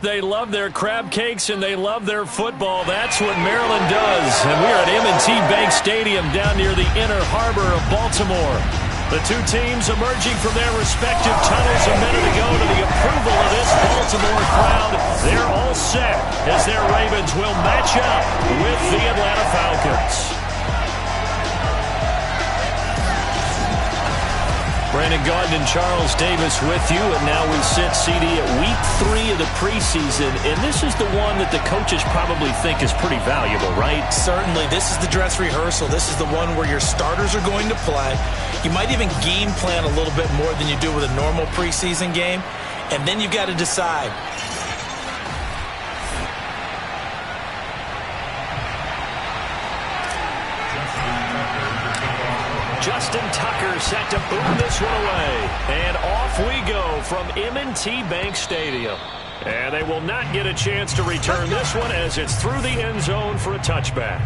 They love their crab cakes and they love their football. That's what Maryland does. And we're at M&T Bank Stadium down near the Inner Harbor of Baltimore. The two teams emerging from their respective tunnels a minute ago to the approval of this Baltimore crowd. They're all set as their Ravens will match up with the Atlanta Falcons. Brandon Gaudin and Charles Davis with you, and now we sit, CD, at week 3 of the preseason, and this is the one that the coaches probably think is pretty valuable, right? Certainly. This is the dress rehearsal. This is the one where your starters are going to play. You might even game plan a little bit more than you do with a normal preseason game, and then you've got to decide. Justin Tucker set to boom this one away. And off we go from M&T Bank Stadium. And they will not get a chance to return this one as it's through the end zone for a touchback.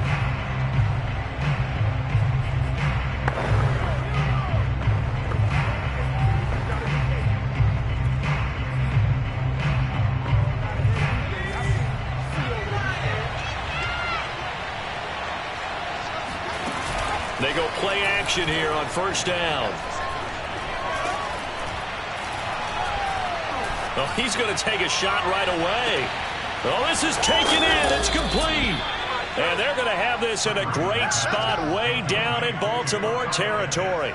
They go play action here on first down. Oh, he's going to take a shot right away. Oh, this is taken in. It's complete. And they're going to have this in a great spot way down in Baltimore territory.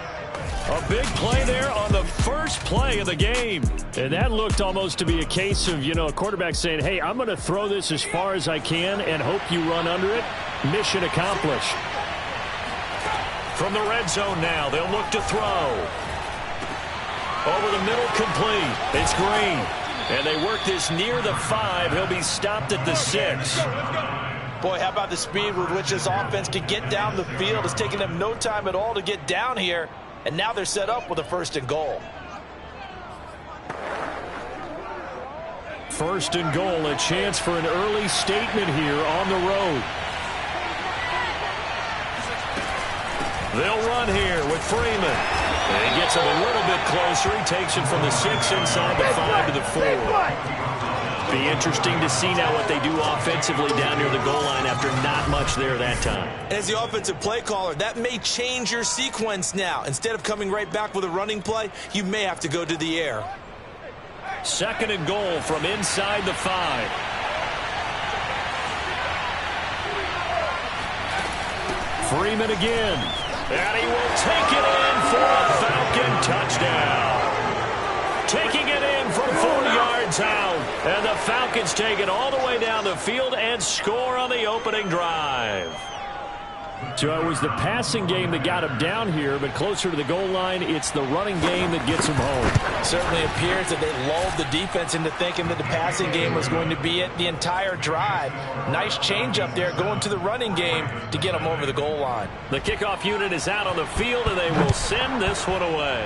A big play there on the first play of the game. And that looked almost to be a case of, a quarterback saying, hey, I'm going to throw this as far as I can and hope you run under it. Mission accomplished. From the red zone now, they'll look to throw. Over the middle, complete. It's Green. And they work this near the 5. He'll be stopped at the 6. Boy, how about the speed with which this offense can get down the field? It's taking them no time at all to get down here. And now they're set up with a 1st and goal. 1st and goal, a chance for an early statement here on the road. They'll run here with Freeman. And he gets it a little bit closer. He takes it from the 6 inside the 5 to the 4. Be interesting to see now what they do offensively down near the goal line after not much there that time. As the offensive play caller, that may change your sequence now. Instead of coming right back with a running play, you may have to go to the air. 2nd and goal from inside the 5. Freeman again. And he will take it in for a Falcon touchdown. Taking it in from 4 yards out. And the Falcons take it all the way down the field and score on the opening drive. So it was the passing game that got him down here, but closer to the goal line, it's the running game that gets him home. Certainly appears that they lulled the defense into thinking that the passing game was going to be it the entire drive. Nice change up there going to the running game to get them over the goal line. The kickoff unit is out on the field, and they will send this one away.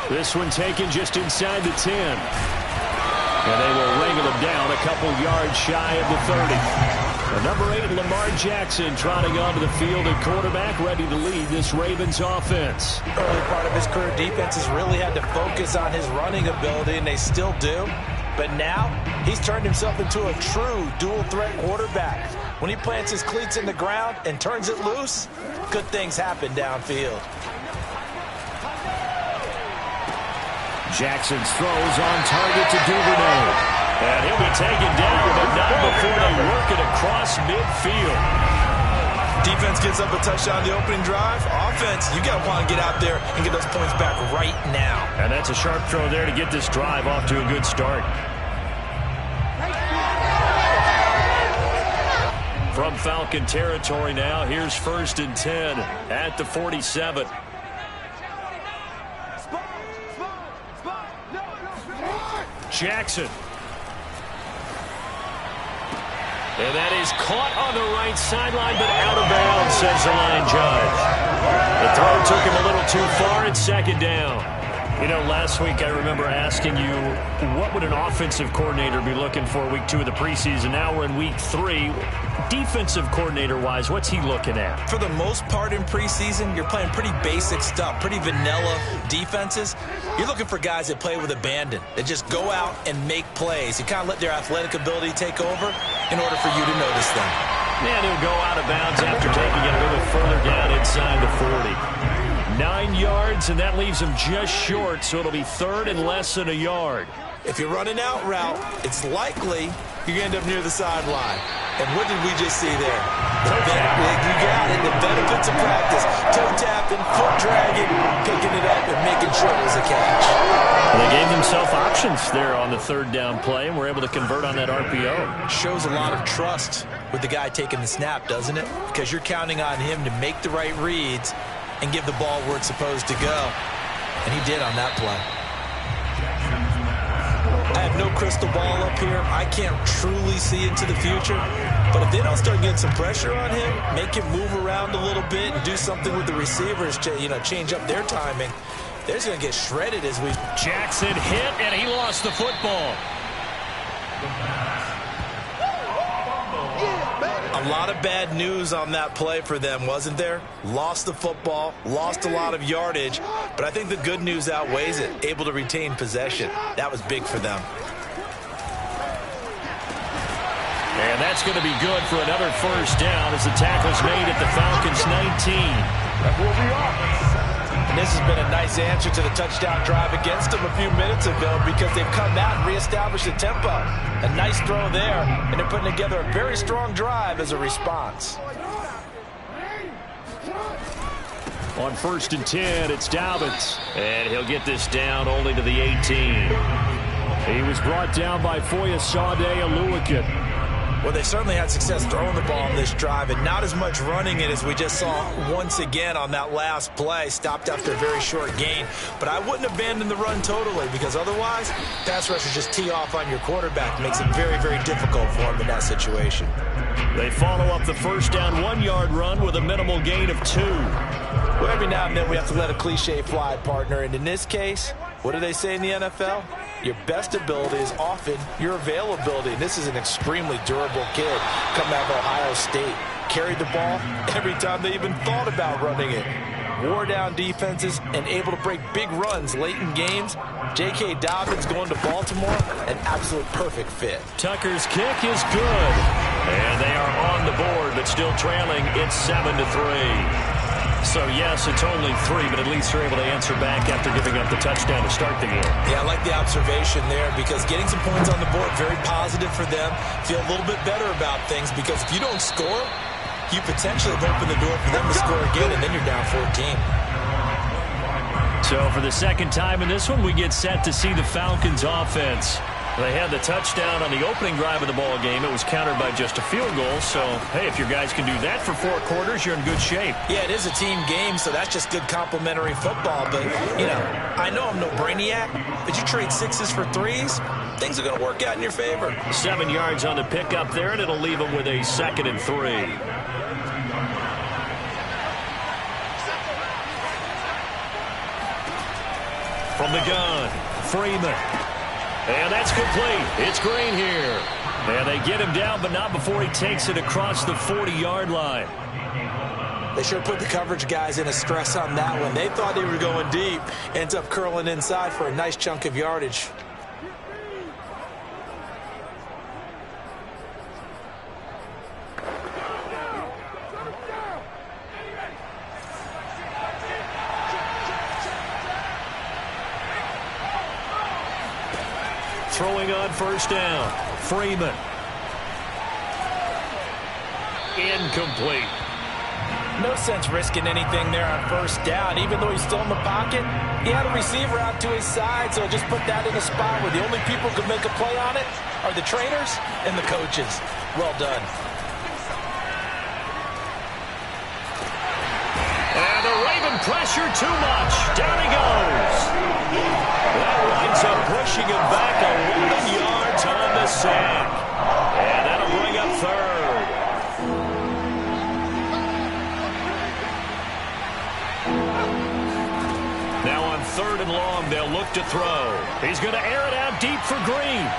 This one taken just inside the 10. And they will wrangle him down a couple yards shy of the 30. Number 8, Lamar Jackson, trotting onto the field at quarterback, ready to lead this Ravens offense. Early part of his career, defense has really had to focus on his running ability, and they still do. But now, he's turned himself into a true dual-threat quarterback. When he plants his cleats in the ground and turns it loose, good things happen downfield. Jackson's throws on target to Duvernay. And he'll be taken down, but not before they work it across midfield. Defense gets up a touchdown the opening drive. Offense, you got to want to get out there and get those points back right now. And that's a sharp throw there to get this drive off to a good start. From Falcon territory now, here's 1st and 10 at the 47. Jackson. And that is caught on the right sideline, but out of bounds, says the line judge. The throw took him a little too far. It's 2nd down. You know, last week I remember asking you, what would an offensive coordinator be looking for week 2 of the preseason? Now we're in week 3. Defensive coordinator-wise, what's he looking at? For the most part in preseason, you're playing pretty basic stuff, pretty vanilla defenses. You're looking for guys that play with abandon, that just go out and make plays. You kind of let their athletic ability take over in order for you to notice them. And he'll go out of bounds after taking it a little bit further down inside the 40. 9 yards, and that leaves him just short, so it'll be third and less than a yard. If you're running out route, it's likely you end up near the sideline. And what did we just see there? You got it, the benefits of practice. Toe tapping, foot dragging, picking it up, and making sure it was a catch. Well, they gave themselves options there on the third down play, and were able to convert on that RPO. Shows a lot of trust with the guy taking the snap, doesn't it? Because you're counting on him to make the right reads and give the ball where it's supposed to go. And he did on that play. I have no crystal ball up here. I can't truly see into the future. But if they don't start getting some pressure on him, make him move around a little bit and do something with the receivers to, change up their timing, they're just going to get shredded as we... Jackson hit, and he lost the football. A lot of bad news on that play for them, wasn't there? Lost the football, lost a lot of yardage, but I think the good news outweighs it. Able to retain possession. That was big for them. And that's going to be good for another first down as the tackle's made at the Falcons' 19. That will be off. And this has been a nice answer to the touchdown drive against them a few minutes ago because they've come out and reestablished the tempo. A nice throw there, and they're putting together a very strong drive as a response. On 1st and 10, it's Dobbins. And he'll get this down only to the 18. He was brought down by Foyesade Oluokun. Well, they certainly had success throwing the ball on this drive and not as much running it as we just saw once again on that last play. Stopped after a very short gain. But I wouldn't abandon the run totally because otherwise, pass rushers just tee off on your quarterback. Makes it very, very difficult for him in that situation. They follow up the first down 1-yard run with a minimal gain of 2. Well, every now and then we have to let a cliche fly, partner. And in this case, what do they say in the NFL? Your best ability is often your availability. And this is an extremely durable kid coming out of Ohio State. Carried the ball every time they even thought about running it. Wore down defenses and able to break big runs late in games. J.K. Dobbins going to Baltimore, an absolute perfect fit. Tucker's kick is good. And they are on the board, but still trailing. It's 7-3. So, yes, it's only 3, but at least they're able to answer back after giving up the touchdown to start the game. Yeah, I like the observation there because getting some points on the board, very positive for them. Feel a little bit better about things because if you don't score, you potentially have opened the door for them to score again, and then you're down 14. So, for the second time in this one, we get set to see the Falcons offense. They had the touchdown on the opening drive of the ball game. It was countered by just a field goal. So, hey, if your guys can do that for 4 quarters, you're in good shape. Yeah, it is a team game, so that's just good complementary football. But, I know I'm no brainiac, but you trade 6s for 3s, things are going to work out in your favor. 7 yards on the pickup there, and it'll leave them with a 2nd and 3. From the gun, Freeman. And that's complete. It's Green here. And they get him down, but not before he takes it across the 40-yard line. They sure put the coverage guys in a stress on that one. They thought they were going deep. Ends up curling inside for a nice chunk of yardage. Throwing on first down. Freeman. Incomplete. No sense risking anything there on first down. Even though he's still in the pocket, he had a receiver out to his side, so just put that in a spot where the only people who can make a play on it are the trainers and the coaches. Well done. And the Raven pressure too much. Down he goes. That winds up pushing him back 11 yards on the sack. And that'll bring up third. Now on 3rd and long, they'll look to throw. He's going to air it out deep for Green.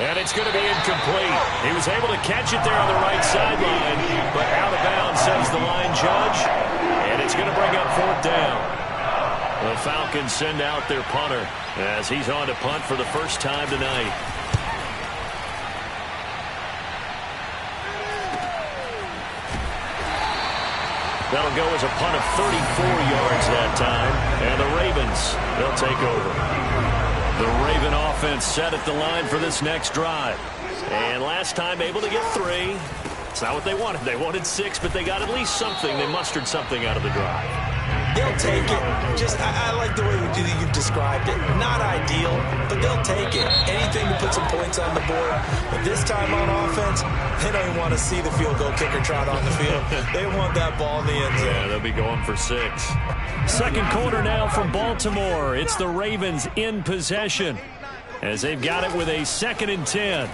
And it's going to be incomplete. He was able to catch it there on the right sideline, but out of bounds, says the line judge. And it's going to bring up 4th down. The Falcons send out their punter as he's on to punt for the first time tonight. That'll go as a punt of 34 yards that time. And the Ravens, they'll take over. The Raven offense set at the line for this next drive. And last time able to get 3. It's not what they wanted. They wanted 6, but they got at least something. They mustered something out of the drive. They'll take it. I like the way you've described it. Not ideal, but they'll take it. Anything to put some points on the board. But this time on offense, they don't even want to see the field goal kicker trot on the field. They want that ball in the end zone. Yeah, they'll be going for 6. Second quarter now from Baltimore. It's the Ravens in possession as they've got it with a 2nd and 10.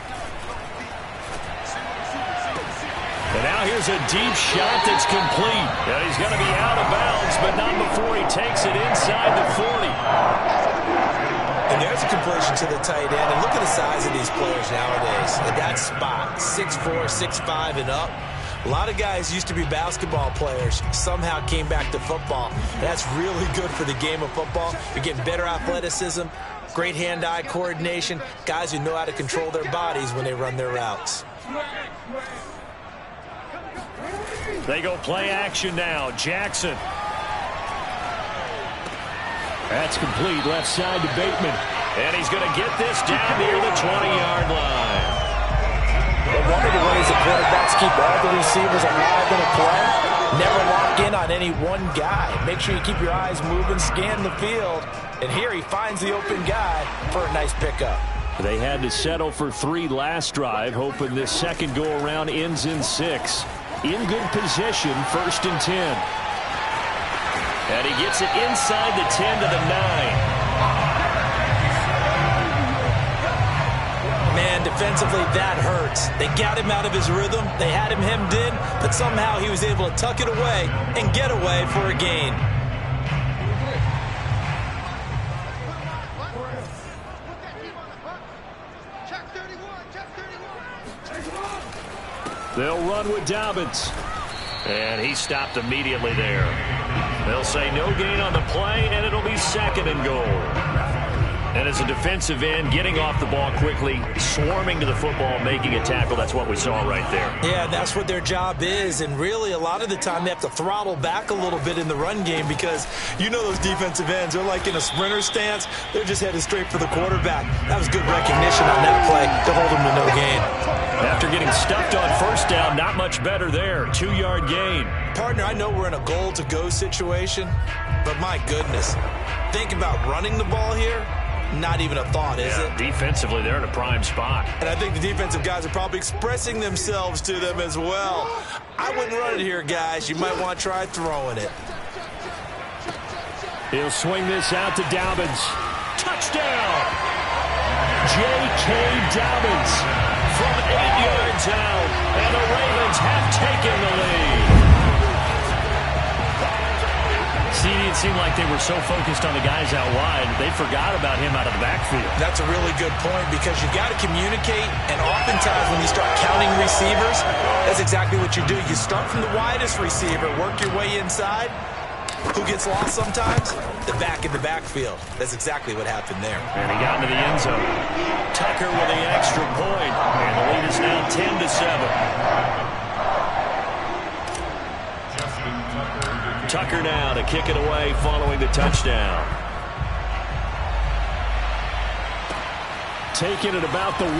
And now here's a deep shot that's complete. And he's going to be out of bounds, but not before he takes it inside the 40. And there's a completion to the tight end. And look at the size of these players nowadays. At that spot, 6'4", 6'5", and up. A lot of guys used to be basketball players, somehow came back to football. That's really good for the game of football. You're getting better athleticism, great hand-eye coordination, guys who know how to control their bodies when they run their routes. They go play action now. Jackson. That's complete left side to Bateman. And he's going to get this down near the 20-yard line. But one of the ways the quarterbacks keep all the receivers alive in a play, never lock in on any one guy. Make sure you keep your eyes moving, scan the field. And here he finds the open guy for a nice pickup. They had to settle for 3 last drive, hoping this second go-around ends in 6. In good position, 1st and 10. And he gets it inside the 10 to the 9. Man, defensively, that hurts. They got him out of his rhythm. They had him hemmed in, but somehow he was able to tuck it away and get away for a gain. They'll run with Dobbins. And he stopped immediately there. They'll say no gain on the play, and it'll be 2nd and goal. And as a defensive end, getting off the ball quickly, swarming to the football, making a tackle, that's what we saw right there. Yeah, that's what their job is. And really, a lot of the time, they have to throttle back a little bit in the run game because you know those defensive ends, they're like in a sprinter stance. They're just headed straight for the quarterback. That was good recognition on that play to hold them to no gain. After getting stuffed on 1st down, not much better there. 2-yard gain. Partner, I know we're in a goal-to-go situation, but my goodness, think about running the ball here. Not even a thought, is it? Defensively, they're in a prime spot. And I think the defensive guys are probably expressing themselves to them as well. I wouldn't run it here, guys. You might want to try throwing it. He'll swing this out to Dobbins. Touchdown! J.K. Dobbins from 8 yards out. And the Ravens have taken the lead. See, it seemed like they were so focused on the guys out wide, they forgot about him out of the backfield. That's a really good point because you've got to communicate, and oftentimes when you start counting receivers, that's exactly what you do. You start from the widest receiver, work your way inside. Who gets lost sometimes? The back in the backfield. That's exactly what happened there. And he got into the end zone. Tucker with the extra point, and the lead is now 10-7. Tucker now to kick it away following the touchdown. Taking it about the 1.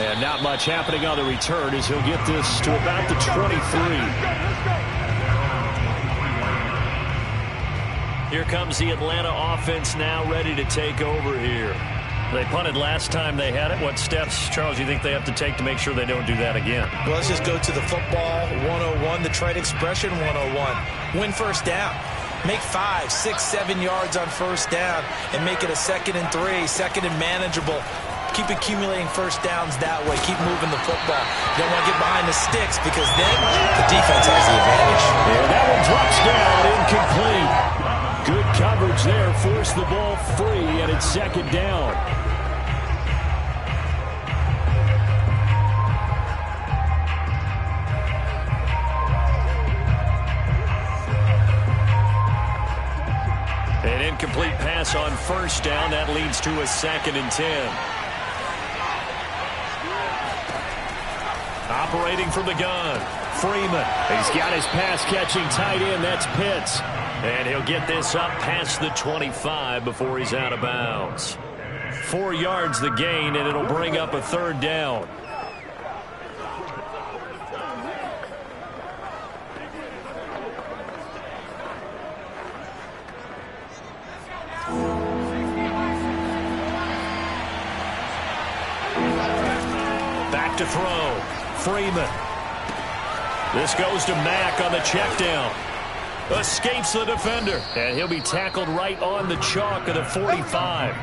And not much happening on the return as he'll get this to about the 23. Here comes the Atlanta offense now ready to take over here. They punted last time they had it. What steps, Charles, do you think they have to take to make sure they don't do that again? Well, let's just go to the football 101, the trade expression 101. Win 1st down. Make 5, 6, 7 yards on 1st down and make it a 2nd and 3, 2nd and manageable. Keep accumulating 1st downs that way. Keep moving the football. You don't want to get behind the sticks because then the defense has the advantage. And that one drops down incomplete. force the ball free, and it's second down. An incomplete pass on first down. That leads to a 2nd and 10. Operating from the gun, Freeman. He's got his pass-catching tight end. That's Pitts. And he'll get this up past the 25 before he's out of bounds. 4 yards the gain, and it'll bring up a 3rd down. Back to throw. Freeman. This goes to Mack on the check down. Escapes the defender. And he'll be tackled right on the chalk of the 45.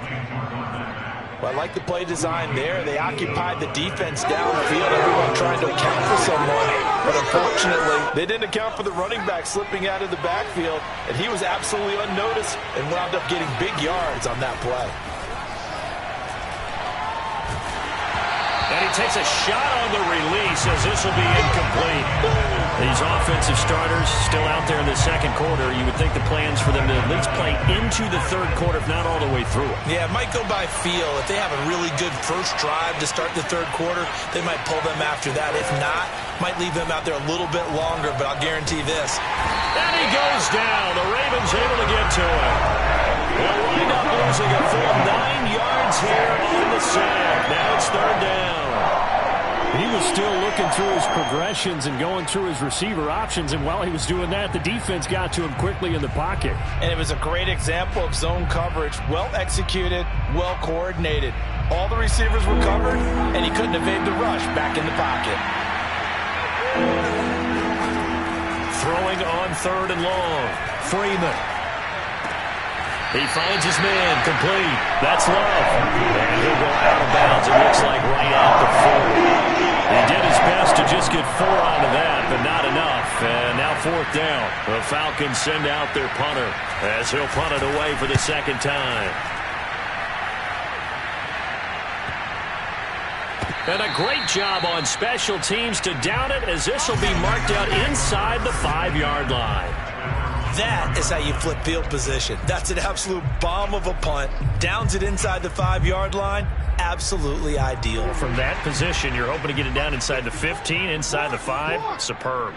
Well, I like the play design there. They occupied the defense downfield. Everyone trying to account for someone. But unfortunately, they didn't account for the running back slipping out of the backfield. And he was absolutely unnoticed and wound up getting big yards on that play. And he takes a shot on the release as this will be incomplete. These offensive starters still out there in the second quarter. You would think the plans for them to at least play into the third quarter, if not all the way through it. Yeah, it might go by feel. If they have a really good first drive to start the third quarter, they might pull them after that. If not, might leave them out there a little bit longer, but I'll guarantee this. And he goes down. The Ravens able to get to him. They'll wind up losing a full 9 yards here on the sack. Now it's 3rd down. He was still looking through his progressions and going through his receiver options, and while he was doing that, the defense got to him quickly in the pocket. And it was a great example of zone coverage. Well executed, well coordinated. All the receivers were covered, and he couldn't evade the rush back in the pocket. Throwing on 3rd and long. Freeman. He finds his man, complete. That's Love. And he'll go out of bounds, it looks like, right at the 40. He did his best to just get 4 out of that, but not enough. And now 4th down. The Falcons send out their punter as he'll punt it away for the 2nd time. And a great job on special teams to down it, as this will be marked out inside the 5-yard line. That is how you flip field position. That's an absolute bomb of a punt. Downs it inside the 5-yard line. Absolutely ideal. From that position, you're hoping to get it down inside the 15, inside the 5. Superb.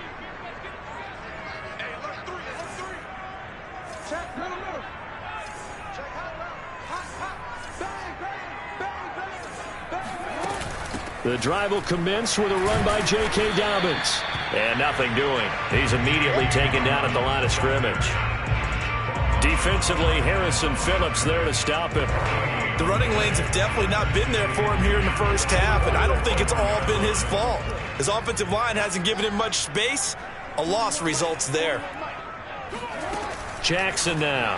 The drive will commence with a run by J.K. Dobbins. And nothing doing. He's immediately taken down at the line of scrimmage. Defensively, Harrison Phillips there to stop him. The running lanes have definitely not been there for him here in the first half, and I don't think it's all been his fault. His offensive line hasn't given him much space. A loss results there. Jackson now.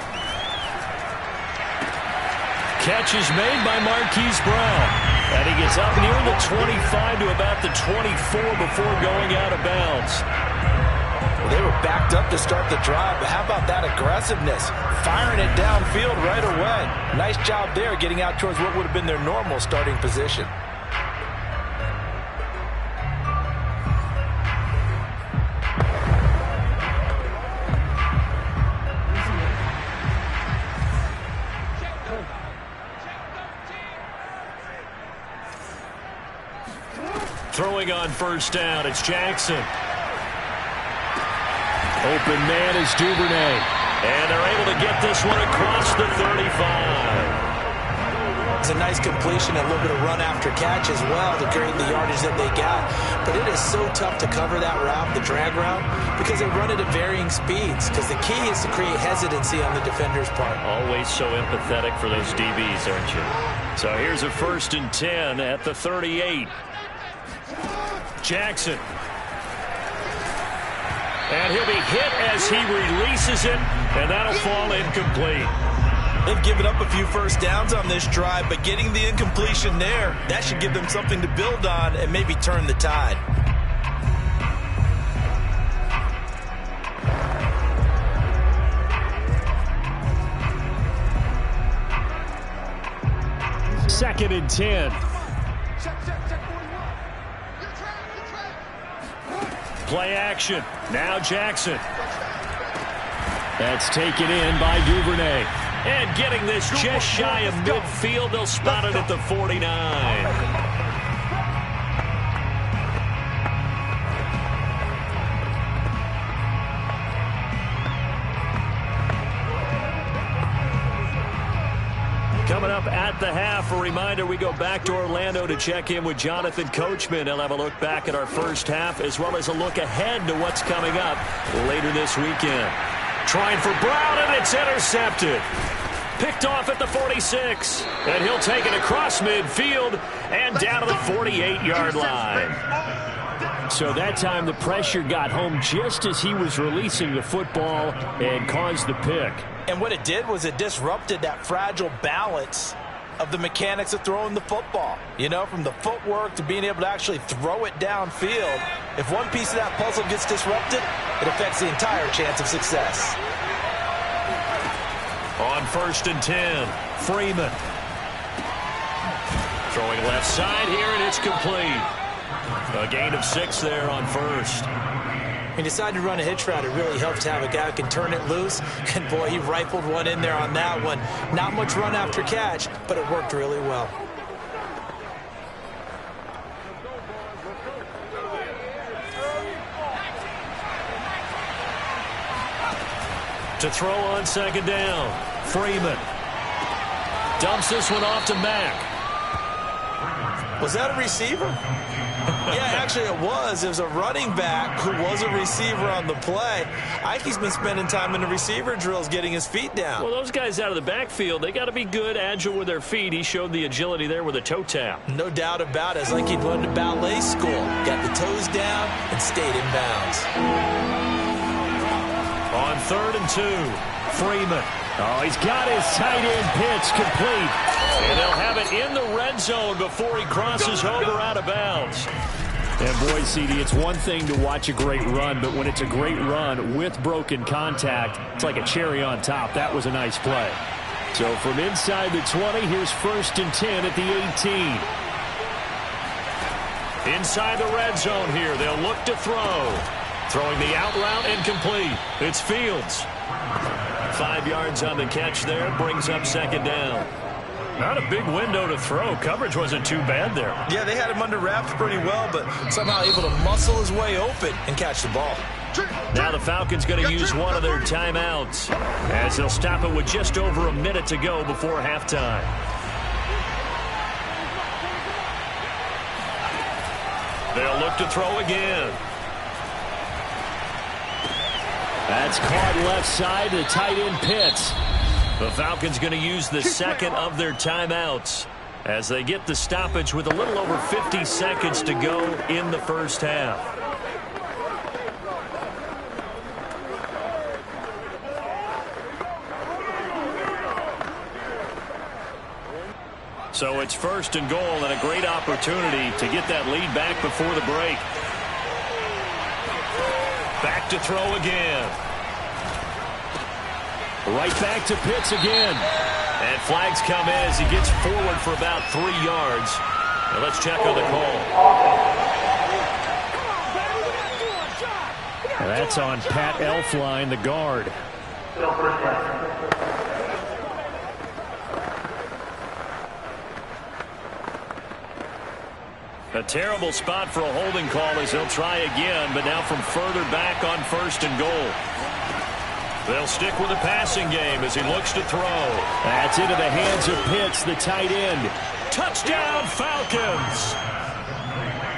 Catch is made by Marquise Brown. And he gets up near the 25 to about the 24 before going out of bounds. Well, they were backed up to start the drive, but how about that aggressiveness? Firing it downfield right away. Nice job there, getting out towards what would have been their normal starting position. Throwing on 1st down, it's Jackson. Open man is Duvernay. And they're able to get this one across the 35. It's a nice completion, a little bit of run after catch as well to create the yardage that they got. But it is so tough to cover that route, the drag route, because they run it at varying speeds. Because the key is to create hesitancy on the defender's part. Always so empathetic for those DBs, aren't you? So here's a 1st and 10 at the 38. Jackson. And he'll be hit as he releases it, and that'll fall incomplete. They've given up a few first downs on this drive, but getting the incompletion there, that should give them something to build on and maybe turn the tide. 2nd and 10. Play action. Now Jackson. That's taken in by Duvernay. And getting this just shy of midfield, they'll spot it at the 49. Coming up at the half, a reminder, we go back to Orlando to check in with Jonathan Coachman. He'll have a look back at our first half as well as a look ahead to what's coming up later this weekend. Trying for Brown, and it's intercepted. Picked off at the 46. And he'll take it across midfield and down to the 48-yard line. So that time the pressure got home just as he was releasing the football and caused the pick. And what it did was it disrupted that fragile balance of the mechanics of throwing the football. You know, from the footwork to being able to actually throw it downfield. If one piece of that puzzle gets disrupted, it affects the entire chance of success. On 1st and 10, Freeman. Throwing left side here, and it's complete. A gain of 6 there on 1st. He decided to run a hitch route. It really helps to have a guy who can turn it loose. And, boy, he rifled one in there on that one. Not much run after catch, but it worked really well. To throw on 2nd down, Freeman. Dumps this one off to Mack. Was that a receiver? Yeah, actually it was. It was a running back who was a receiver on the play. I think he's been spending time in the receiver drills getting his feet down. Well, those guys out of the backfield, they got to be good, agile with their feet. He showed the agility there with a toe tap. No doubt about it. It's like he'd gone to ballet school. Got the toes down and stayed in bounds. On 3rd and 2, Freeman. Oh, he's got his tight end pitch complete. And they'll have it in the red zone before he crosses over out of bounds. And boy, CD, it's one thing to watch a great run, but when it's a great run with broken contact, it's like a cherry on top. That was a nice play. So from inside the 20, here's 1st and 10 at the 18. Inside the red zone here, they'll look to throw. Throwing the out route incomplete. It's Fields. 5 yards on the catch there, brings up 2nd down. Not a big window to throw. Coverage wasn't too bad there. Yeah, they had him under wraps pretty well, but somehow able to muscle his way open and catch the ball. Now the Falcons going to use one of their timeouts as they'll stop it with just over a minute to go before halftime. They'll look to throw again. That's caught left side to tight end Pitts. The Falcons going to use the second of their timeouts as they get the stoppage with a little over 50 seconds to go in the first half. So it's 1st and goal and a great opportunity to get that lead back before the break. Back to throw again. Right back to Pitts again. And flags come in as he gets forward for about 3 yards. Now let's check on the call. And that's on Pat Elflein, the guard. A terrible spot for a holding call as he'll try again, but now from further back on 1st and goal. They'll stick with the passing game as he looks to throw. That's into the hands of Pitts, the tight end. Touchdown, Falcons!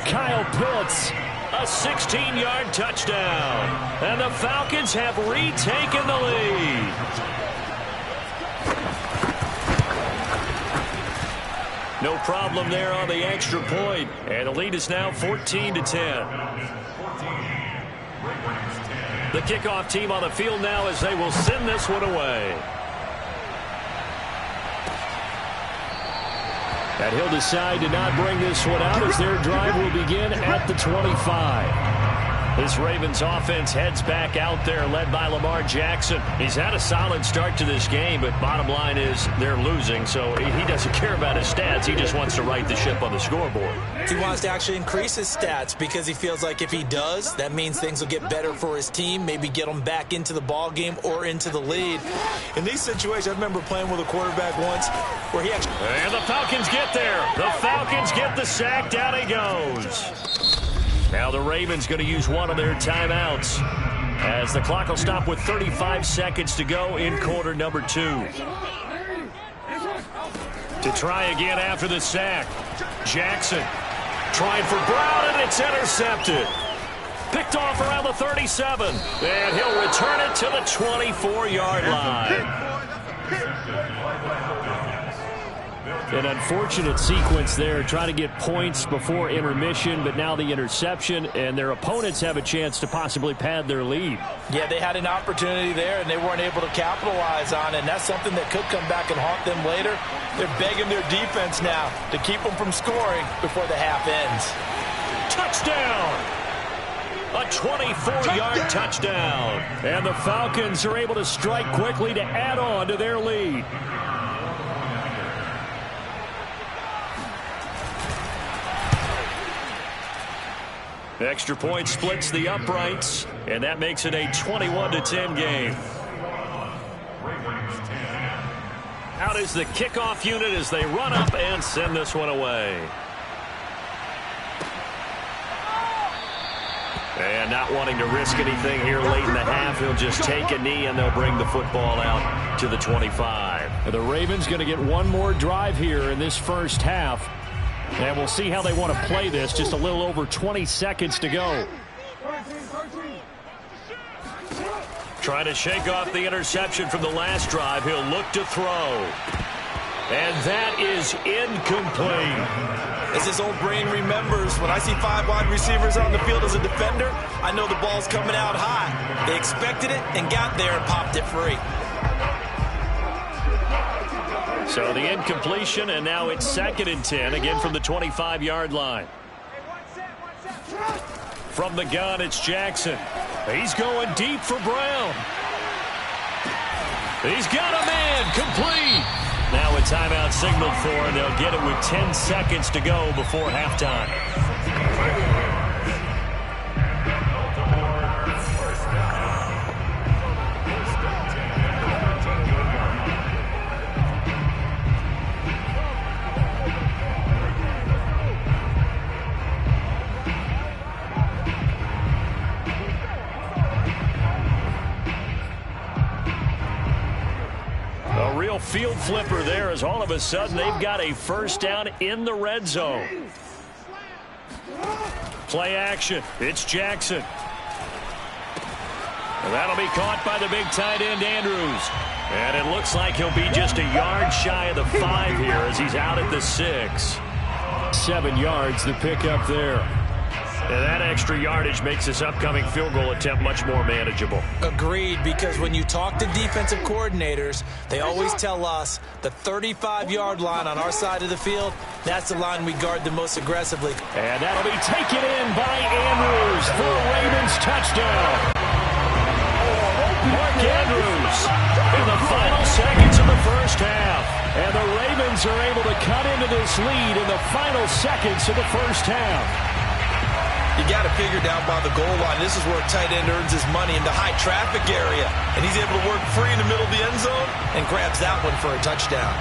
Kyle Pitts. A 16-yard touchdown. And the Falcons have retaken the lead. No problem there on the extra point. And the lead is now 14-10. The kickoff team on the field now as they will send this one away. And he'll decide to not bring this one out as their drive will begin at the 25. This Ravens offense heads back out there, led by Lamar Jackson. He's had a solid start to this game, but bottom line is they're losing, so he doesn't care about his stats. He just wants to right the ship on the scoreboard. He wants to actually increase his stats because he feels like if he does, that means things will get better for his team, maybe get them back into the ball game or into the lead. In these situations, I remember playing with a quarterback once where he actually... And the Falcons get there. The Falcons get the sack. Down he goes. Now the Ravens going to use one of their timeouts as the clock will stop with 35 seconds to go in quarter number 2. To try again after the sack. Jackson trying for Brown, and it's intercepted. Picked off around the 37, and he'll return it to the 24-yard line. An unfortunate sequence there, trying to get points before intermission, but now the interception, and their opponents have a chance to possibly pad their lead. Yeah, they had an opportunity there, and they weren't able to capitalize on it, and that's something that could come back and haunt them later. They're begging their defense now to keep them from scoring before the half ends. Touchdown! A 24-yard touchdown. And the Falcons are able to strike quickly to add on to their lead. Extra point splits the uprights, and that makes it a 21-10 game. Out is the kickoff unit as they run up and send this one away. And not wanting to risk anything here late in the half, he'll just take a knee and they'll bring the football out to the 25. The Ravens going to get one more drive here in this first half. And we'll see how they want to play this. Just a little over 20 seconds to go. Trying to shake off the interception from the last drive. He'll look to throw. And that is incomplete. As his old brain remembers, when I see 5 wide receivers on the field as a defender, I know the ball's coming out high. They expected it and got there and popped it free. So the incompletion, and now it's 2nd and 10, again from the 25-yard line. From the gun, it's Jackson. He's going deep for Brown. He's got a man, complete. Now a timeout signaled for, and they'll get it with 10 seconds to go before halftime. Field flipper there as all of a sudden they've got a first down in the red zone. Play action. It's Jackson. And that'll be caught by the big tight end Andrews. And it looks like he'll be just a yard shy of the 5 here as he's out at the 6. 7 yards the pickup there. And that extra yardage makes this upcoming field goal attempt much more manageable. Agreed, because when you talk to defensive coordinators, they always tell us the 35-yard line on our side of the field, that's the line we guard the most aggressively. And that'll be taken in by Andrews for a Ravens touchdown. Mark Andrews in the final seconds of the first half. And the Ravens are able to cut into this lead in the final seconds of the first half. You got to figure down by the goal line. This is where a tight end earns his money, in the high traffic area. And he's able to work free in the middle of the end zone and grabs that one for a touchdown.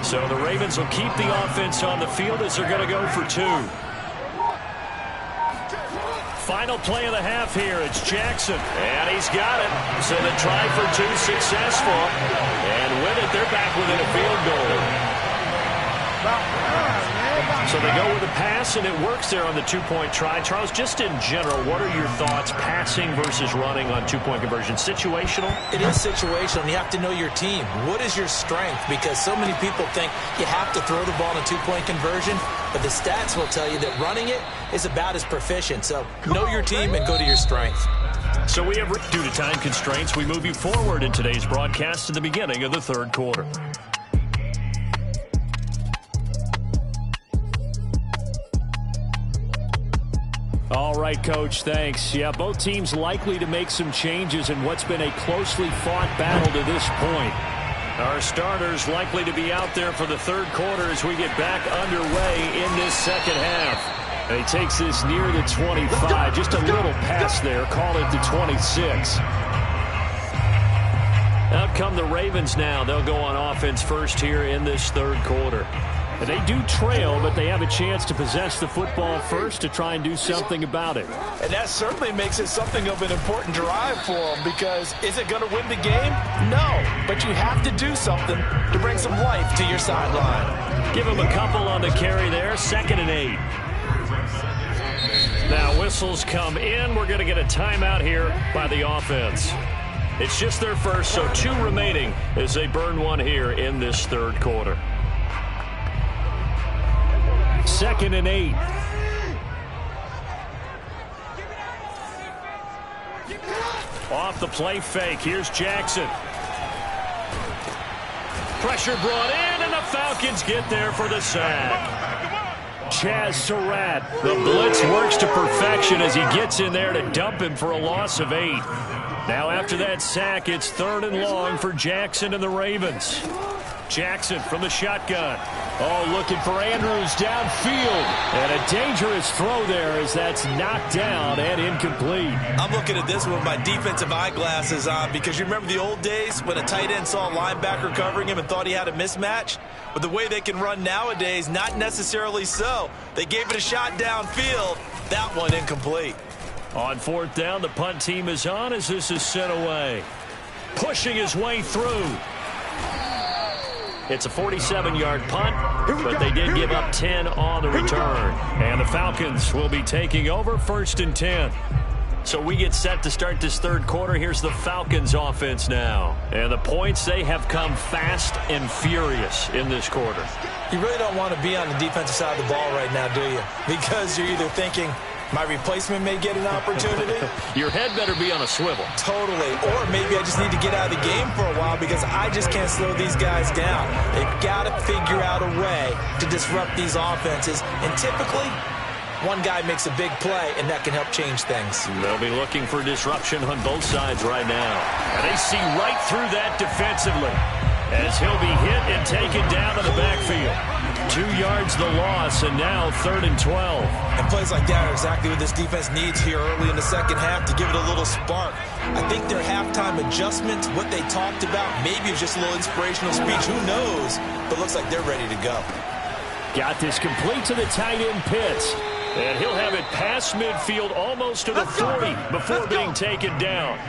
So the Ravens will keep the offense on the field as they're going to go for 2. Final play of the half here. It's Jackson. And he's got it. So the try for 2 successful. And with it, they're back within a field goal. So they go with a pass, and it works there on the two-point try. Charles, just in general, what are your thoughts passing versus running on two-point conversion? Situational? It is situational, and you have to know your team. What is your strength? Because so many people think you have to throw the ball in a two-point conversion, but the stats will tell you that running it is about as proficient. So know your team and go to your strength. So we have, due to time constraints, we move you forward in today's broadcast to the beginning of the third quarter. All right, Coach, thanks. Yeah, both teams likely to make some changes in what's been a closely fought battle to this point. Our starters likely to be out there for the third quarter as we get back underway in this second half. And he takes this near the 25, just a little pass there, call it the 26. Out come the Ravens now. They'll go on offense first here in this third quarter. And they do trail, but they have a chance to possess the football first to try and do something about it. And that certainly makes it something of an important drive for them, because is it going to win the game? No, but you have to do something to bring some life to your sideline. Give them a couple on the carry there, 2nd and 8. Now whistles come in. We're going to get a timeout here by the offense. It's just their first, so 2 remaining as they burn one here in this third quarter. 2nd and 8. Off the play fake. Here's Jackson. Pressure brought in, and the Falcons get there for the sack. Chaz Surratt. The blitz works to perfection as he gets in there to dump him for a loss of 8. Now after that sack, it's 3rd and long for Jackson and the Ravens. Jackson from the shotgun. Oh, looking for Andrews downfield. And a dangerous throw there as that's knocked down and incomplete. I'm looking at this with my defensive eyeglasses on, because you remember the old days when a tight end saw a linebacker covering him and thought he had a mismatch? But the way they can run nowadays, not necessarily so. They gave it a shot downfield. That one incomplete. On 4th down, the punt team is on as this is sent away. Pushing his way through. It's a 47-yard punt, but they did give up 10 on the return. And the Falcons will be taking over 1st and 10. So we get set to start this third quarter. Here's the Falcons offense now. And the points, they have come fast and furious in this quarter. You really don't want to be on the defensive side of the ball right now, do you? Because you're either thinking, my replacement may get an opportunity. Your head better be on a swivel. Totally. Or maybe I just need to get out of the game for a while because I just can't slow these guys down. They've got to figure out a way to disrupt these offenses. And typically, one guy makes a big play, and that can help change things. They'll be looking for disruption on both sides right now. And they see right through that defensively as he'll be hit and taken down to the backfield. 2 yards the loss, and now 3rd and 12. And plays like that are exactly what this defense needs here early in the second half to give it a little spark. I think their halftime adjustment, what they talked about, maybe it was just a little inspirational speech. Who knows? But looks like they're ready to go. Got this complete to the tight end Pitts. And he'll have it past midfield almost to the 40 before being taken down.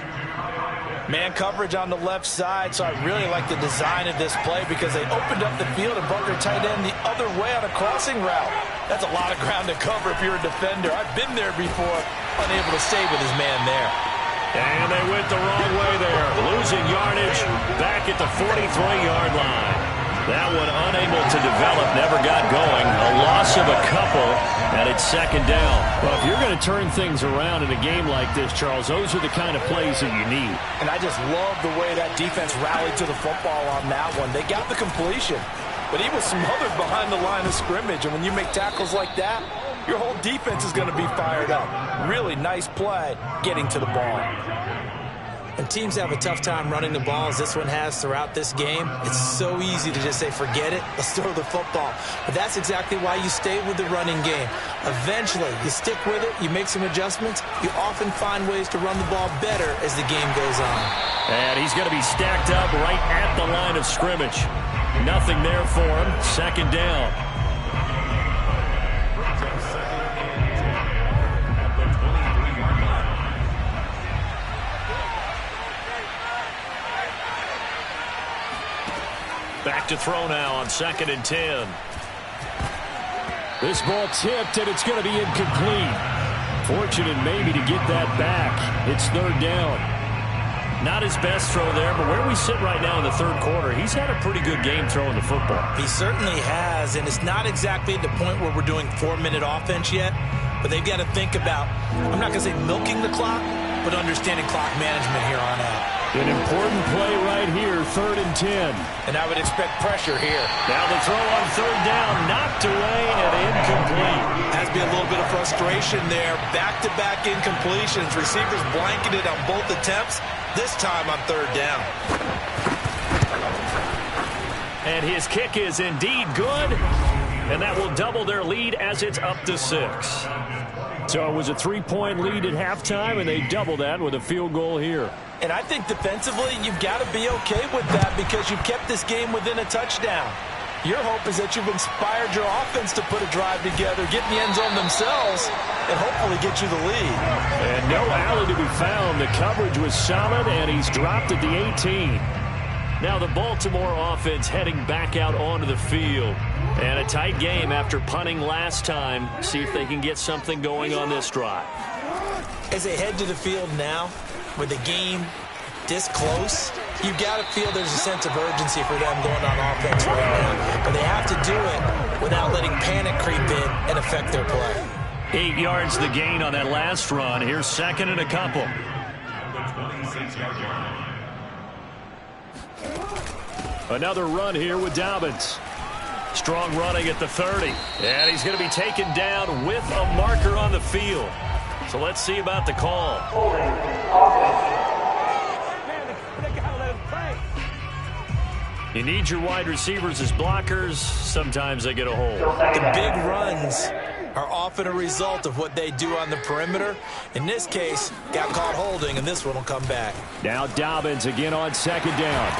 Man coverage on the left side, so I really like the design of this play because they opened up the field and brought their tight end the other way on a crossing route. That's a lot of ground to cover if you're a defender. I've been there before, unable to stay with his man there. And they went the wrong way there, losing yardage back at the 43-yard line. That one unable to develop, never got going. A loss of a couple, and it's 2nd down. Well, if you're going to turn things around in a game like this, Charles, those are the kind of plays that you need. And I just love the way that defense rallied to the football on that one. They got the completion, but he was smothered behind the line of scrimmage. And when you make tackles like that, your whole defense is going to be fired up. Really nice play getting to the ball. And teams have a tough time running the ball as this one has throughout this game. It's so easy to just say, forget it, let's throw the football. But that's exactly why you stay with the running game. Eventually, you stick with it, you make some adjustments, you often find ways to run the ball better as the game goes on. And he's going to be stacked up right at the line of scrimmage. Nothing there for him. 2nd down. Back to throw now on 2nd and 10. This ball tipped, and it's going to be incomplete. Fortunate maybe to get that back. It's third down. Not his best throw there, but where we sit right now in the third quarter, he's had a pretty good game throwing the football. He certainly has, and it's not exactly at the point where we're doing 4-minute offense yet, but they've got to think about, I'm not going to say milking the clock, but understanding clock management here on out. An important play right here, 3rd and 10. And I would expect pressure here. Now the throw on third down, knocked away and incomplete. Has to be a little bit of frustration there. Back-to-back incompletions. Receivers blanketed on both attempts, this time on third down. And his kick is indeed good, and that will double their lead as it's up to 6. So it was a 3-point lead at halftime, and they double that with a field goal here. And I think defensively, you've got to be okay with that because you've kept this game within a touchdown. Your hope is that you've inspired your offense to put a drive together, get in the end zone themselves, and hopefully get you the lead. And no alley to be found. The coverage was solid, and he's dropped at the 18. Now the Baltimore offense heading back out onto the field. And a tight game after punting last time. See if they can get something going on this drive. As they head to the field now, with the game this close, you've got to feel there's a sense of urgency for them going on offense right now. But they have to do it without letting panic creep in and affect their play. 8 yards the gain on that last run. Here's 2nd and a couple. Another run here with Dobbins. Strong running at the 30. And he's going to be taken down with a marker on the field. So let's see about the call. You need your wide receivers as blockers. Sometimes they get a hold. The big runs are often a result of what they do on the perimeter. In this case, got caught holding, and this one will come back. Now Dobbins again on 2nd down.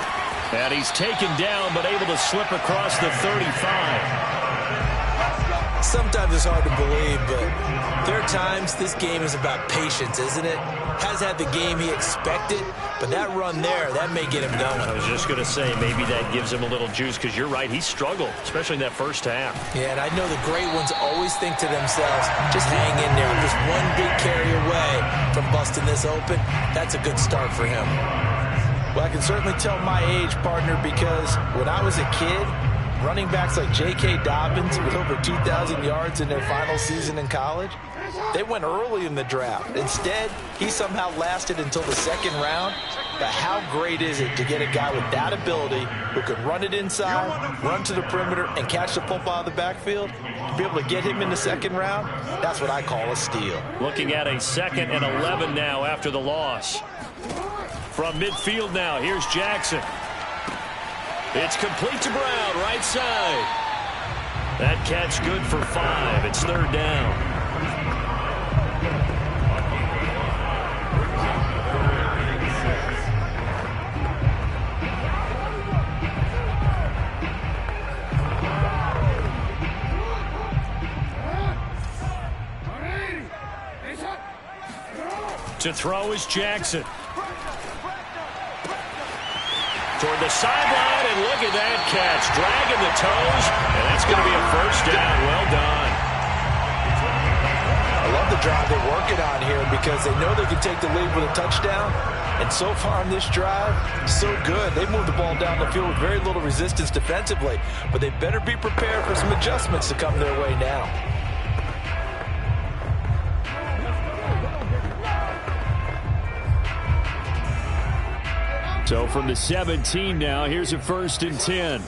And he's taken down, but able to slip across the 35. Sometimes it's hard to believe, but there are times this game is about patience, isn't it? Has had the game he expected, but that run there, that may get him going. I was just going to say, maybe that gives him a little juice, because you're right, he struggled, especially in that first half. Yeah, and I know the great ones always think to themselves, just hang in there. Just one big carry away from busting this open. That's a good start for him. Well, I can certainly tell my age, partner, because when I was a kid, running backs like J.K. Dobbins with over 2,000 yards in their final season in college, they went early in the draft. Instead, he somehow lasted until the 2nd round. But how great is it to get a guy with that ability who can run it inside, run to the perimeter, and catch the football out of the backfield? To be able to get him in the 2nd round, that's what I call a steal. Looking at a 2nd and 11 now after the loss. From midfield now, here's Jackson. It's complete to Brown, right side. That catch good for 5. It's 3rd down. To throw is Jackson. Toward the sideline, and look at that catch. Dragging the toes, and that's going to be a 1st down. Well done. I love the drive they're working on here because they know they can take the lead with a touchdown. And so far on this drive, so good. They moved the ball down the field with very little resistance defensively. But they better be prepared for some adjustments to come their way now. So from the 17 now, here's a 1st and 10.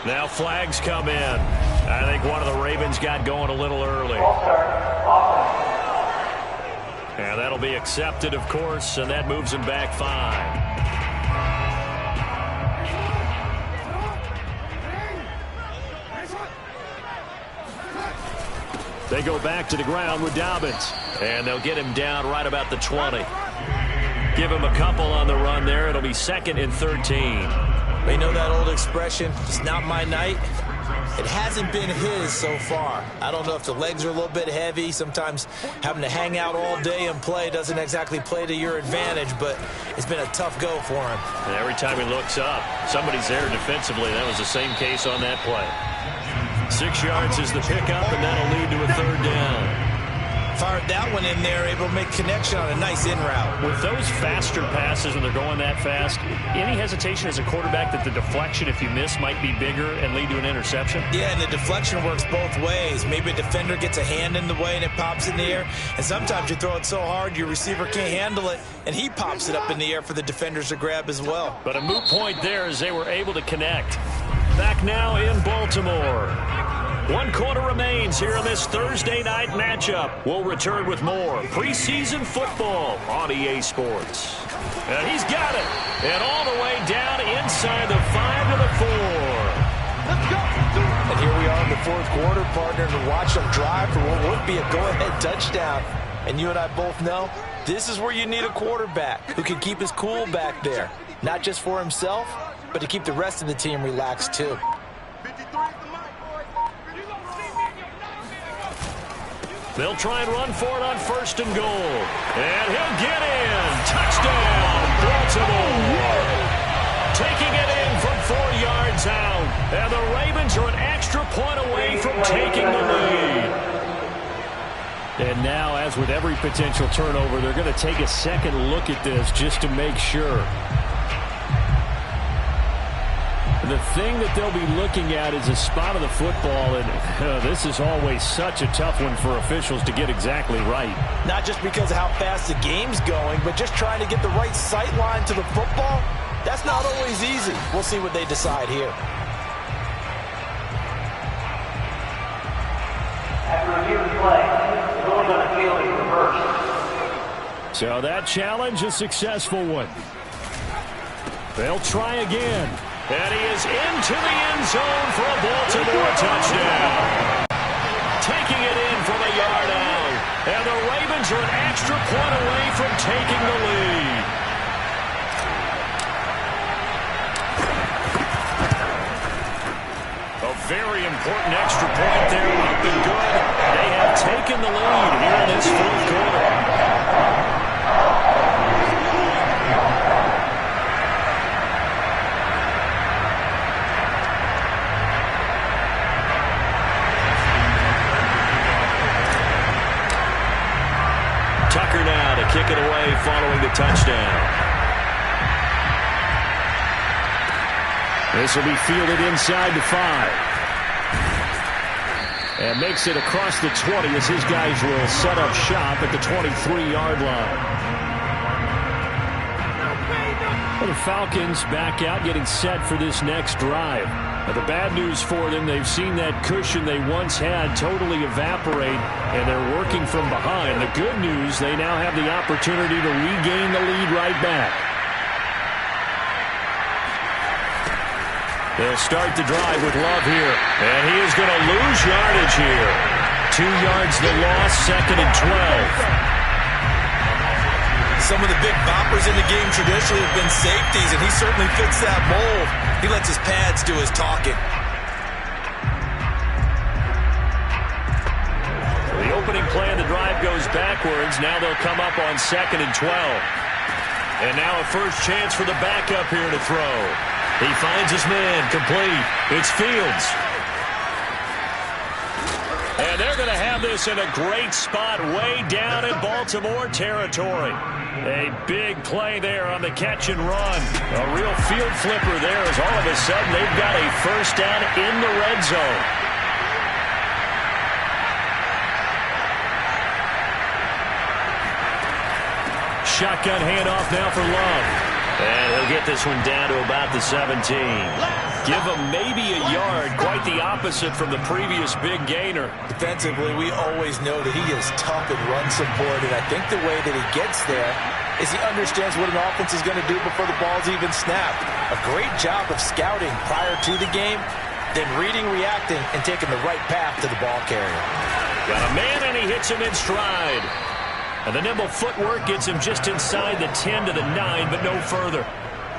Now flags come in. I think one of the Ravens got going a little early. And that'll be accepted, of course, and that moves him back 5. They go back to the ground with Dobbins. And they'll get him down right about the 20. Give him a couple on the run there. It'll be 2nd and 13. They know that old expression, it's not my night. It hasn't been his so far. I don't know if the legs are a little bit heavy. Sometimes having to hang out all day and play doesn't exactly play to your advantage, but it's been a tough go for him. And every time he looks up, somebody's there defensively. That was the same case on that play. 6 yards is the pickup, and that'll lead to a 3rd down. Fired that one in there, able to make connection on a nice in route. With those faster passes when they're going that fast, any hesitation as a quarterback that the deflection, if you miss, might be bigger and lead to an interception? Yeah, and the deflection works both ways. Maybe a defender gets a hand in the way and it pops in the air, and sometimes you throw it so hard your receiver can't handle it, and he pops it up in the air for the defenders to grab as well. But a moot point there as they were able to connect. Back now in Baltimore. 1 quarter remains here in this Thursday night matchup. We'll return with more preseason football on EA Sports. And he's got it. And all the way down inside the 5 to the 4. Let's go. And here we are in the 4th quarter, partner, to watch them drive for what would be a go-ahead touchdown. And you and I both know this is where you need a quarterback who can keep his cool back there. Not just for himself, but to keep the rest of the team relaxed too. They'll try and run for it on 1st and goal. And he'll get in. Touchdown, Baltimore. Taking it in from 4 yards out. And the Ravens are an extra point away from taking the lead. And now, as with every potential turnover, they're going to take a second look at this just to make sure. The thing that they'll be looking at is a spot of the football, and this is always such a tough one for officials to get exactly right. Not just because of how fast the game's going, but just trying to get the right sight line to the football. That's not always easy. We'll see what they decide here. After review of play, going on a field in reverse. So that challenge, a successful one. They'll try again. And he is into the end zone for a Baltimore touchdown. Taking it in from a yard out. And the Ravens are an extra point away from taking the lead. A very important extra point there, up and good. They have taken the lead here in this 4th quarter. Tucker now to kick it away following the touchdown. This will be fielded inside the 5. And makes it across the 20 as his guys will set up shop at the 23-yard line. Well, the Falcons back out getting set for this next drive. Now, the bad news for them, they've seen that cushion they once had totally evaporate, and they're working from behind. The good news, they now have the opportunity to regain the lead right back. They'll start the drive with Love here, and he is going to lose yardage here. 2 yards the loss, 2nd and 12. Some of the big boppers in the game traditionally have been safeties, and he certainly fits that mold. He lets his pads do his talking. The opening play of the drive goes backwards. Now they'll come up on 2nd and 12. And now a first chance for the backup here to throw. He finds his man, complete. It's Fields. And they're going to have this in a great spot way down in Baltimore territory. A big play there on the catch and run. A real field flipper there as all of a sudden they've got a first down in the red zone. Shotgun handoff now for Love. And he'll get this one down to about the 17. Give him maybe a yard, quite the opposite from the previous big gainer. Defensively, we always know that he is tough in run support, and I think the way that he gets there is he understands what an offense is going to do before the ball's even snapped. A great job of scouting prior to the game, then reading, reacting, and taking the right path to the ball carrier. Got a man, and he hits him in stride. And the nimble footwork gets him just inside the 10 to the 9, but no further.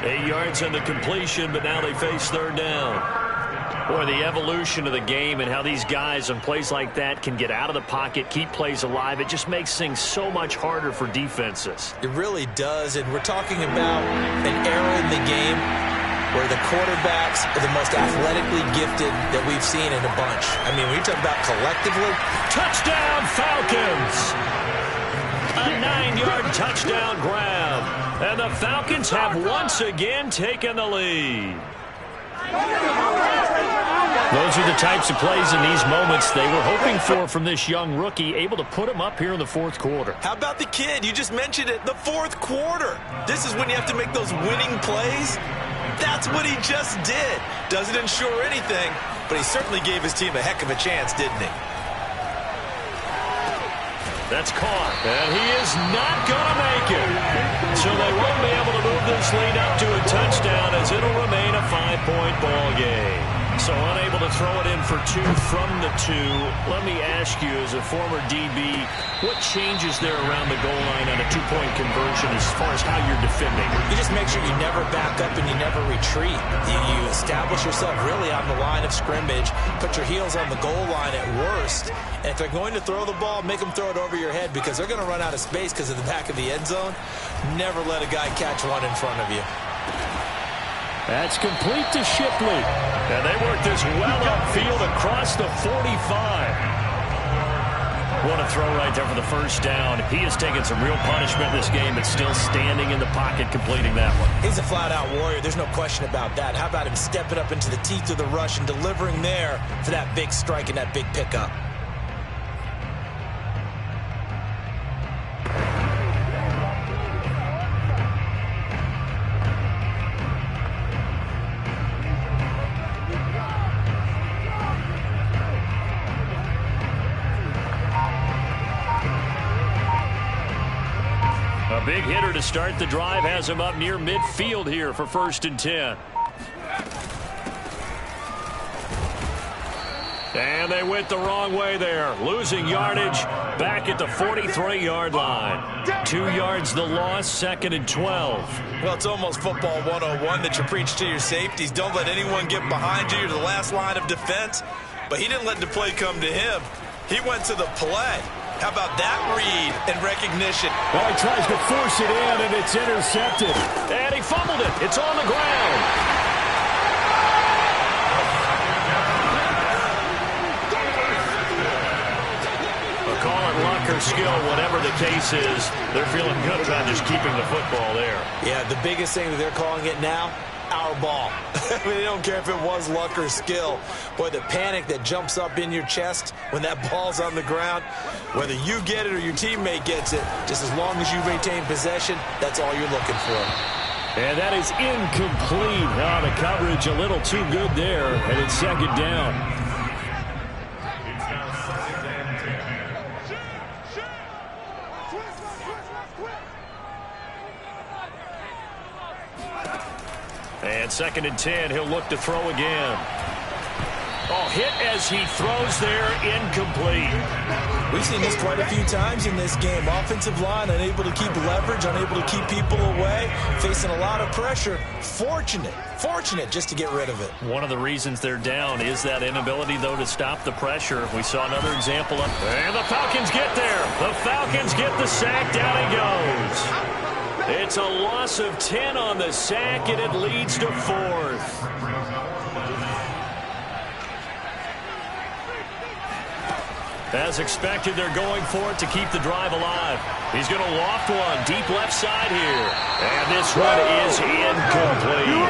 8 yards on the completion, but now they face 3rd down. Boy, the evolution of the game and how these guys on plays like that can get out of the pocket, keep plays alive, it just makes things so much harder for defenses. It really does, and we're talking about an era in the game where the quarterbacks are the most athletically gifted that we've seen in a bunch. I mean, when you talk about collectively. Touchdown, Falcons! A 9-yard touchdown grab. And the Falcons have once again taken the lead. Those are the types of plays in these moments they were hoping for from this young rookie, able to put him up here in the fourth quarter. How about the kid? You just mentioned it, the fourth quarter. This is when you have to make those winning plays. That's what he just did. Doesn't ensure anything, but he certainly gave his team a heck of a chance, didn't he? That's caught, and he is not going to make it. So they won't be able to move this lead up to a touchdown as it'll remain a 5-point ball game. So unable to throw it in for 2 from the 2. Let me ask you, as a former DB, what changes there around the goal line on a 2-point conversion as far as how you're defending? You just make sure you never back up and you never retreat. You establish yourself really on the line of scrimmage, put your heels on the goal line at worst, and if they're going to throw the ball, make them throw it over your head because they're going to run out of space because of the back of the end zone. Never let a guy catch one in front of you. That's complete to Shipley. And they work this well upfield across the 45. What a throw right there for the first down. He has taken some real punishment in this game, but still standing in the pocket completing that one. He's a flat-out warrior. There's no question about that. How about him stepping up into the teeth of the rush and delivering there for that big strike and that big pickup? A big hitter to start the drive has him up near midfield here for 1st and 10. And they went the wrong way there, losing yardage back at the 43-yard line. 2 yards the loss, 2nd and 12. Well, it's almost football 101 that you preach to your safeties. Don't let anyone get behind you. You're the last line of defense. But he didn't let the play come to him. He went to the play. How about that read and recognition? Well, he tries to force it in, and it's intercepted. And he fumbled it. It's on the ground. We'll call it luck or skill, whatever the case is. They're feeling good about just keeping the football there. Yeah, the biggest thing that they're calling it now, our ball. I mean, they don't care if it was luck or skill. Boy, the panic that jumps up in your chest when that ball's on the ground, whether you get it or your teammate gets it, just as long as you retain possession, that's all you're looking for. And that is incomplete. Oh, the coverage a little too good there, and it's 2nd down. And 2nd and 10, he'll look to throw again. Oh, hit as he throws there, incomplete. We've seen this quite a few times in this game. Offensive line unable to keep leverage, unable to keep people away, facing a lot of pressure. Fortunate just to get rid of it. One of the reasons they're down is that inability, though, to stop the pressure. We saw another example of, and the Falcons get there. The Falcons get the sack, down he goes. It's a loss of 10 on the sack, and it leads to 4th. As expected, they're going for it to keep the drive alive. He's going to loft one deep left side here. And this one is incomplete.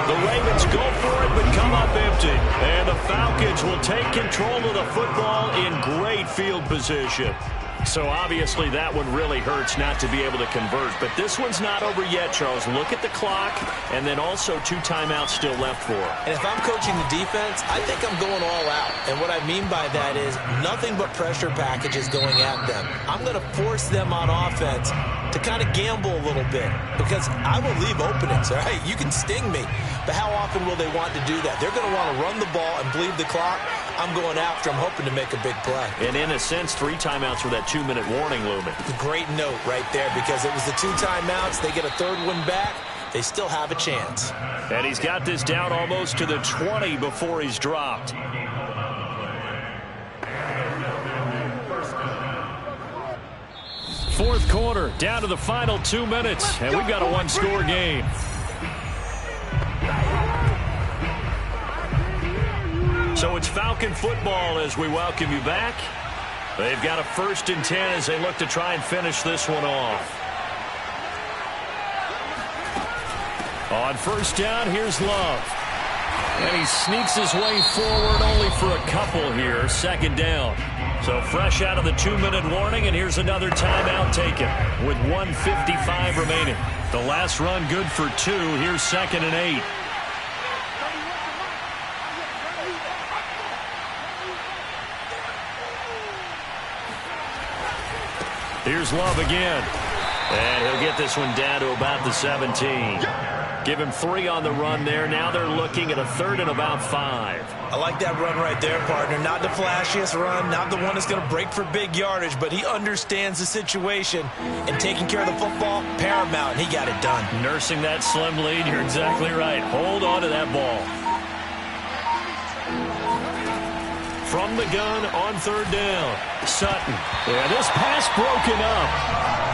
The Ravens go for it but come up empty. And the Falcons will take control of the football in great field position. So obviously that one really hurts not to be able to convert. But this one's not over yet, Charles. Look at the clock, and then also 2 timeouts still left for him. And if I'm coaching the defense, I think I'm going all out. And what I mean by that is nothing but pressure packages going at them. I'm going to force them on offense to kind of gamble a little bit because I will leave openings, all right? You can sting me, but how often will they want to do that? They're going to want to run the ball and bleed the clock. I'm going after them, hoping to make a big play. And in a sense, 3 timeouts with that 2-minute warning looming. Great note right there because it was the 2 timeouts. They get a 3rd one back. they still have a chance. And he's got this down almost to the 20 before he's dropped. Fourth quarter, down to the final 2 minutes, and we've got a one-score game. So it's Falcon football as we welcome you back. They've got a 1st and 10 as they look to try and finish this one off. On first down, here's Love. And he sneaks his way forward only for a couple here. 2nd down. So fresh out of the 2-minute warning, and here's another timeout taken with 1:55 remaining. The last run good for 2. Here's 2nd and 8. Here's Love again. And he'll get this one down to about the 17. Give him 3 on the run there. Now they're looking at a 3rd and about 5. I like that run right there, partner. Not the flashiest run, not the one that's going to break for big yardage, but he understands the situation, and taking care of the football, paramount, and he got it done. Nursing that slim lead, you're exactly right. Hold on to that ball. From the gun on 3rd down, Sutton. Yeah, this pass broken up.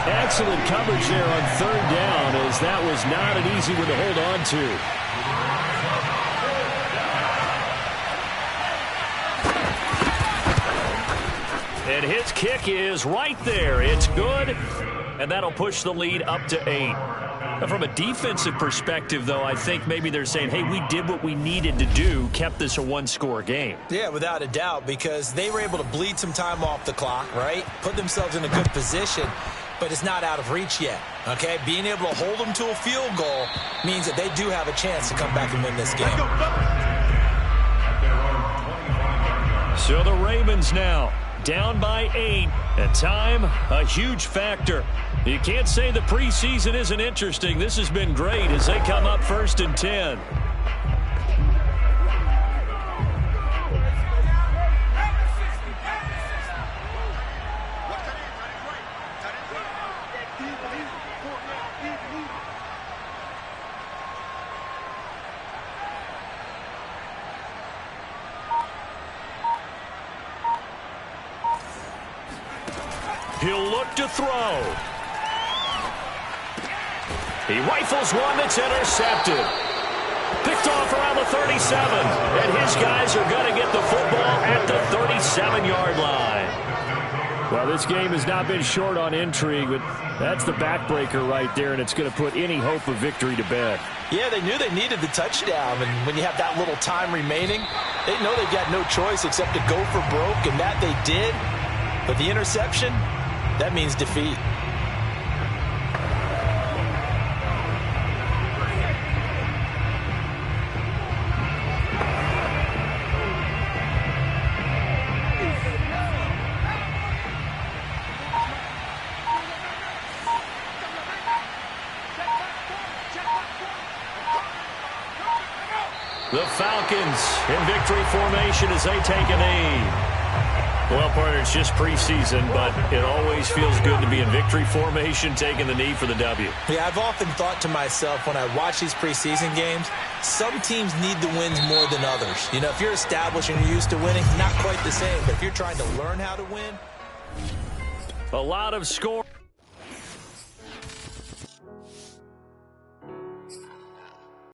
Excellent coverage there on 3rd down, as that was not an easy one to hold on to. And his kick is right there. It's good, and that'll push the lead up to 8. From a defensive perspective, though, I think maybe they're saying, hey, we did what we needed to do, kept this a one-score game. Yeah, without a doubt, because they were able to bleed some time off the clock, right? Put themselves in a good position, but it's not out of reach yet, okay? Being able to hold them to a field goal means that they do have a chance to come back and win this game. So the Ravens now down by 8, and time a huge factor. You can't say the preseason isn't interesting. This has been great as they come up 1st and 10. He'll look to throw. He rifles one that's intercepted. Picked off around the 37. And his guys are going to get the football at the 37-yard line. Well, this game has not been short on intrigue, but that's the backbreaker right there, and it's going to put any hope of victory to bed. Yeah, they knew they needed the touchdown, and when you have that little time remaining, they know they've got no choice except to go for broke, and that they did. But the interception, that means defeat. The Falcons in victory formation as they take a knee. Well, partner, it's just preseason, but it always feels good to be in victory formation, taking the knee for the W. Yeah, I've often thought to myself when I watch these preseason games, some teams need the wins more than others. You know, if you're established and you're used to winning, not quite the same. But if you're trying to learn how to win. A lot of score.